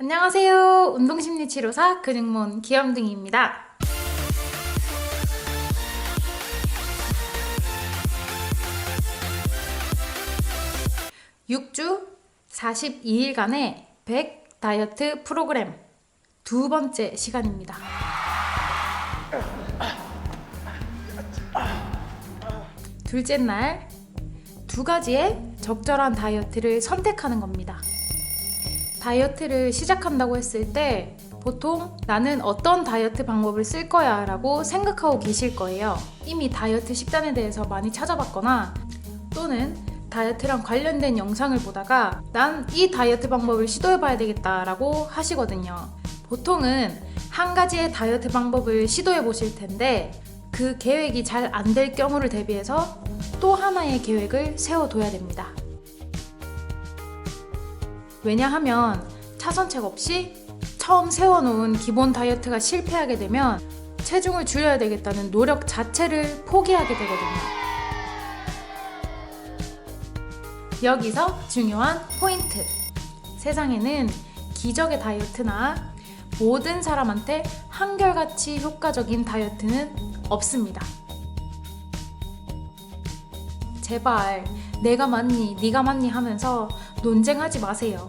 안녕하세요. 운동심리치료사 근육몬 기염둥이입니다. 6주 42일간의 100 다이어트 프로그램 두 번째 시간입니다. 둘째 날 두 가지의 적절한 다이어트를 선택하는 겁니다. 다이어트를 시작한다고 했을 때 보통 나는 어떤 다이어트 방법을 쓸 거야 라고 생각하고 계실 거예요. 이미 다이어트 식단에 대해서 많이 찾아봤거나 또는 다이어트랑 관련된 영상을 보다가 난 이 다이어트 방법을 시도해봐야 되겠다 라고 하시거든요. 보통은 한 가지의 다이어트 방법을 시도해 보실 텐데 그 계획이 잘 안 될 경우를 대비해서 또 하나의 계획을 세워둬야 됩니다. 왜냐하면 차선책 없이 처음 세워놓은 기본 다이어트가 실패하게 되면 체중을 줄여야 되겠다는 노력 자체를 포기하게 되거든요. 여기서 중요한 포인트! 세상에는 기적의 다이어트나 모든 사람한테 한결같이 효과적인 다이어트는 없습니다. 제발 내가 맞니 네가 맞니 하면서 논쟁하지 마세요.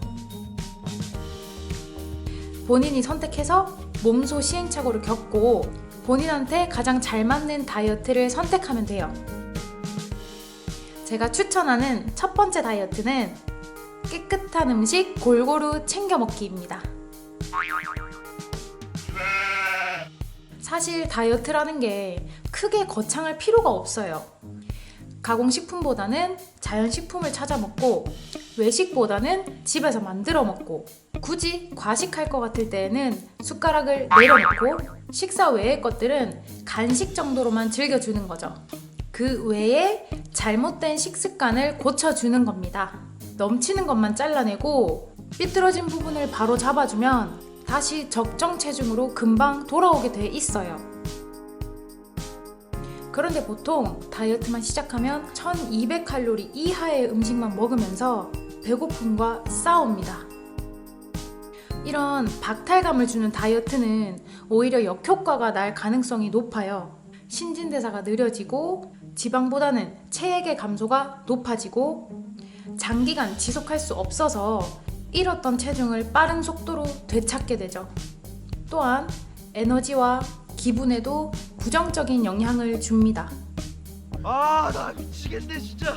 본인이 선택해서 몸소 시행착오를 겪고 본인한테 가장 잘 맞는 다이어트를 선택하면 돼요. 제가 추천하는 첫 번째 다이어트는 깨끗한 음식 골고루 챙겨 먹기입니다. 사실 다이어트라는 게 크게 거창할 필요가 없어요. 가공식품보다는 자연식품을 찾아 먹고 외식보다는 집에서 만들어 먹고 굳이 과식할 것 같을 때에는 숟가락을 내려놓고 식사 외의 것들은 간식 정도로만 즐겨주는 거죠. 그 외에 잘못된 식습관을 고쳐주는 겁니다. 넘치는 것만 잘라내고 삐뚤어진 부분을 바로 잡아주면 다시 적정 체중으로 금방 돌아오게 돼 있어요. 그런데 보통 다이어트만 시작하면 1200칼로리 이하의 음식만 먹으면서 배고픔과 싸웁니다. 이런 박탈감을 주는 다이어트는 오히려 역효과가 날 가능성이 높아요. 신진대사가 느려지고 지방보다는 체액의 감소가 높아지고 장기간 지속할 수 없어서 잃었던 체중을 빠른 속도로 되찾게 되죠. 또한 에너지와 기분에도 부정적인 영향을 줍니다. 나 미치겠네 진짜.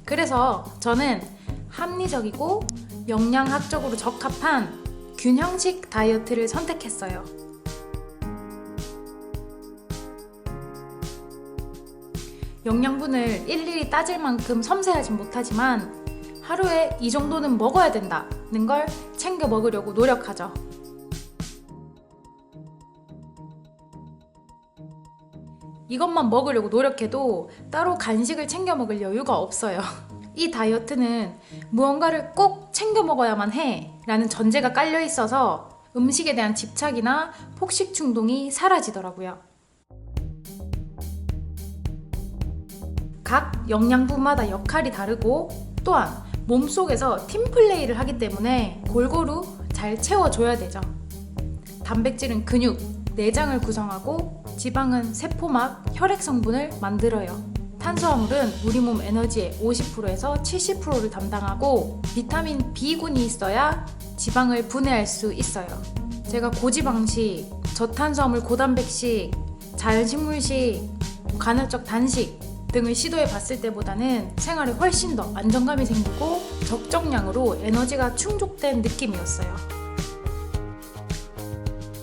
그래서 저는 합리적이고 영양학적으로 적합한 균형식 다이어트를 선택했어요. 영양분을 일일이 따질 만큼 섬세하진 못하지만 하루에 이 정도는 먹어야 된다는 걸 챙겨 먹으려고 노력하죠. 이것만 먹으려고 노력해도 따로 간식을 챙겨 먹을 여유가 없어요. 이 다이어트는 무언가를 꼭 챙겨 먹어야만 해 라는 전제가 깔려 있어서 음식에 대한 집착이나 폭식 충동이 사라지더라고요. 각 영양분마다 역할이 다르고 또한 몸속에서 팀플레이를 하기 때문에 골고루 잘 채워줘야 되죠. 단백질은 근육, 내장을 구성하고 지방은 세포막, 혈액 성분을 만들어요. 탄수화물은 우리 몸 에너지의 50%에서 70%를 담당하고 비타민 B군이 있어야 지방을 분해할 수 있어요. 제가 고지방식, 저탄수화물 고단백식, 자연식물식, 간헐적 단식 등을 시도해 봤을 때보다는 생활에 훨씬 더 안정감이 생기고 적정량으로 에너지가 충족된 느낌이었어요.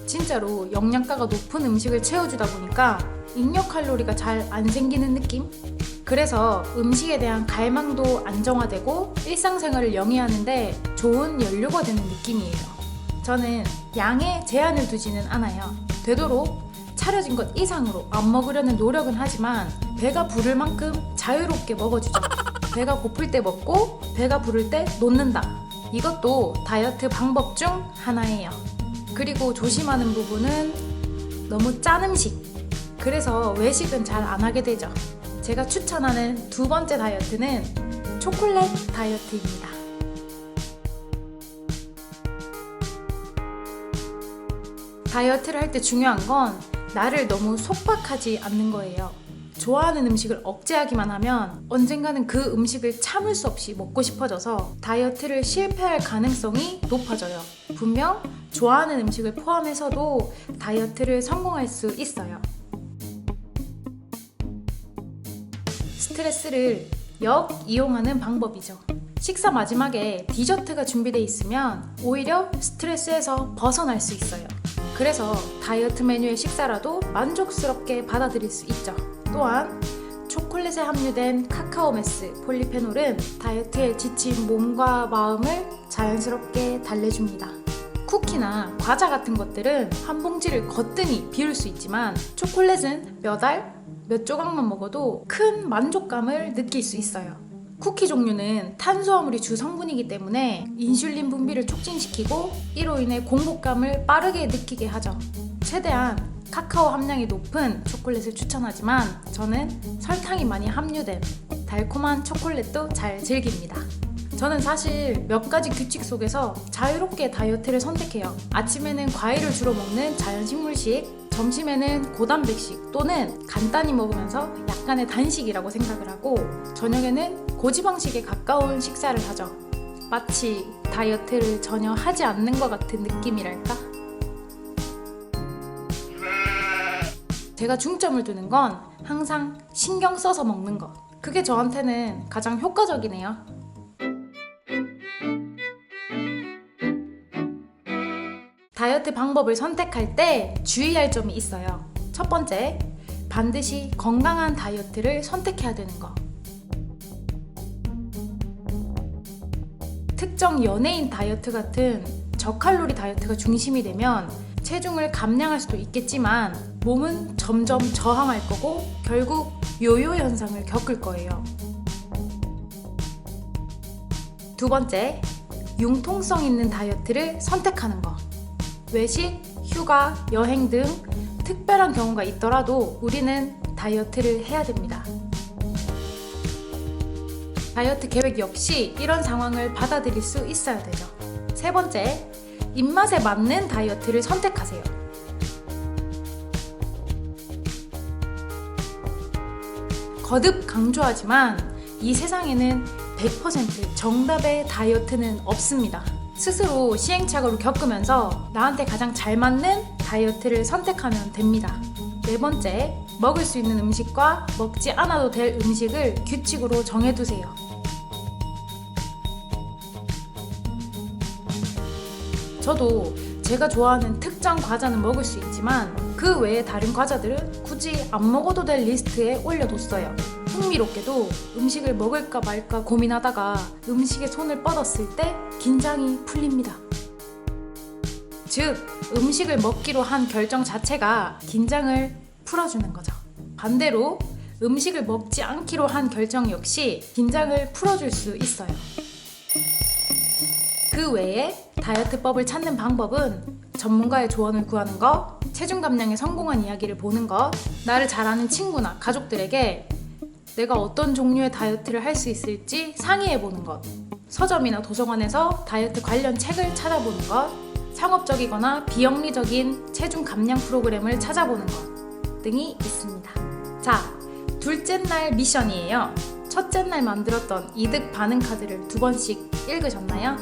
진짜로 영양가가 높은 음식을 채워주다 보니까 잉여 칼로리가 잘 안 생기는 느낌? 그래서 음식에 대한 갈망도 안정화되고 일상생활을 영위하는데 좋은 연료가 되는 느낌이에요. 저는 양에 제한을 두지는 않아요. 되도록 차려진 것 이상으로 안 먹으려는 노력은 하지만 배가 부를 만큼 자유롭게 먹어주죠. 배가 고플 때 먹고 배가 부를 때 놓는다. 이것도 다이어트 방법 중 하나예요. 그리고 조심하는 부분은 너무 짠 음식. 그래서 외식은 잘 안 하게 되죠. 제가 추천하는 두 번째 다이어트는 초콜릿 다이어트입니다. 다이어트를 할 때 중요한 건 나를 너무 속박하지 않는 거예요. 좋아하는 음식을 억제하기만 하면 언젠가는 그 음식을 참을 수 없이 먹고 싶어져서 다이어트를 실패할 가능성이 높아져요. 분명 좋아하는 음식을 포함해서도 다이어트를 성공할 수 있어요. 스트레스를 역이용하는 방법이죠. 식사 마지막에 디저트가 준비되어 있으면 오히려 스트레스에서 벗어날 수 있어요. 그래서 다이어트 메뉴의 식사라도 만족스럽게 받아들일 수 있죠. 또한 초콜릿에 함유된 카카오 메스, 폴리페놀은 다이어트에 지친 몸과 마음을 자연스럽게 달래줍니다. 쿠키나 과자 같은 것들은 한 봉지를 거뜬히 비울 수 있지만 초콜릿은 몇 알, 몇 조각만 먹어도 큰 만족감을 느낄 수 있어요. 쿠키 종류는 탄수화물이 주 성분이기 때문에 인슐린 분비를 촉진시키고 이로 인해 공복감을 빠르게 느끼게 하죠. 최대한 카카오 함량이 높은 초콜릿을 추천하지만 저는 설탕이 많이 함유된 달콤한 초콜릿도 잘 즐깁니다. 저는 사실 몇 가지 규칙 속에서 자유롭게 다이어트를 선택해요. 아침에는 과일을 주로 먹는 자연식물식, 점심에는 고단백식 또는 간단히 먹으면서 약간의 단식이라고 생각을 하고 저녁에는 고지방식에 가까운 식사를 하죠. 마치 다이어트를 전혀 하지 않는 것 같은 느낌이랄까? 제가 중점을 두는 건 항상 신경 써서 먹는 것. 그게 저한테는 가장 효과적이네요. 다이어트 방법을 선택할 때 주의할 점이 있어요. 첫 번째, 반드시 건강한 다이어트를 선택해야 되는 거. 특정 연예인 다이어트 같은 저칼로리 다이어트가 중심이 되면 체중을 감량할 수도 있겠지만 몸은 점점 저항할 거고 결국 요요 현상을 겪을 거예요. 두 번째, 융통성 있는 다이어트를 선택하는 거. 외식, 휴가, 여행 등 특별한 경우가 있더라도 우리는 다이어트를 해야 됩니다. 다이어트 계획 역시 이런 상황을 받아들일 수 있어야 되죠. 세 번째, 입맛에 맞는 다이어트를 선택하세요. 거듭 강조하지만 이 세상에는 100% 정답의 다이어트는 없습니다. 스스로 시행착오를 겪으면서 나한테 가장 잘 맞는 다이어트를 선택하면 됩니다. 네 번째, 먹을 수 있는 음식과 먹지 않아도 될 음식을 규칙으로 정해두세요. 저도 제가 좋아하는 특정 과자는 먹을 수 있지만 그 외에 다른 과자들은 굳이 안 먹어도 될 리스트에 올려뒀어요. 흥미롭게도 음식을 먹을까 말까 고민하다가 음식에 손을 뻗었을 때 긴장이 풀립니다. 즉, 음식을 먹기로 한 결정 자체가 긴장을 풀어주는 거죠. 반대로 음식을 먹지 않기로 한 결정 역시 긴장을 풀어줄 수 있어요. 그 외에 다이어트법을 찾는 방법은 전문가의 조언을 구하는 것, 체중 감량에 성공한 이야기를 보는 것, 나를 잘 아는 친구나 가족들에게 내가 어떤 종류의 다이어트를 할 수 있을지 상의해보는 것, 서점이나 도서관에서 다이어트 관련 책을 찾아보는 것, 상업적이거나 비영리적인 체중 감량 프로그램을 찾아보는 것 등이 있습니다. 자, 둘째 날 미션이에요. 첫째 날 만들었던 이득 반응 카드를 2번씩 읽으셨나요?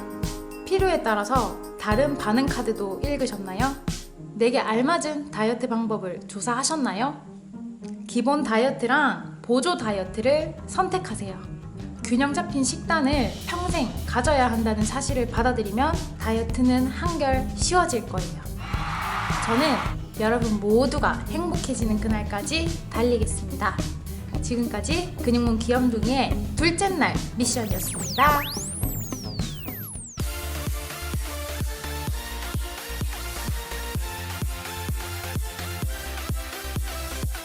필요에 따라서 다른 반응 카드도 읽으셨나요? 내게 알맞은 다이어트 방법을 조사하셨나요? 기본 다이어트랑 보조 다이어트를 선택하세요. 균형 잡힌 식단을 평생 가져야 한다는 사실을 받아들이면 다이어트는 한결 쉬워질 거예요. 저는 여러분 모두가 행복해지는 그날까지 달리겠습니다. 지금까지 근육몸 귀염둥이의 둘째 날 미션이었습니다.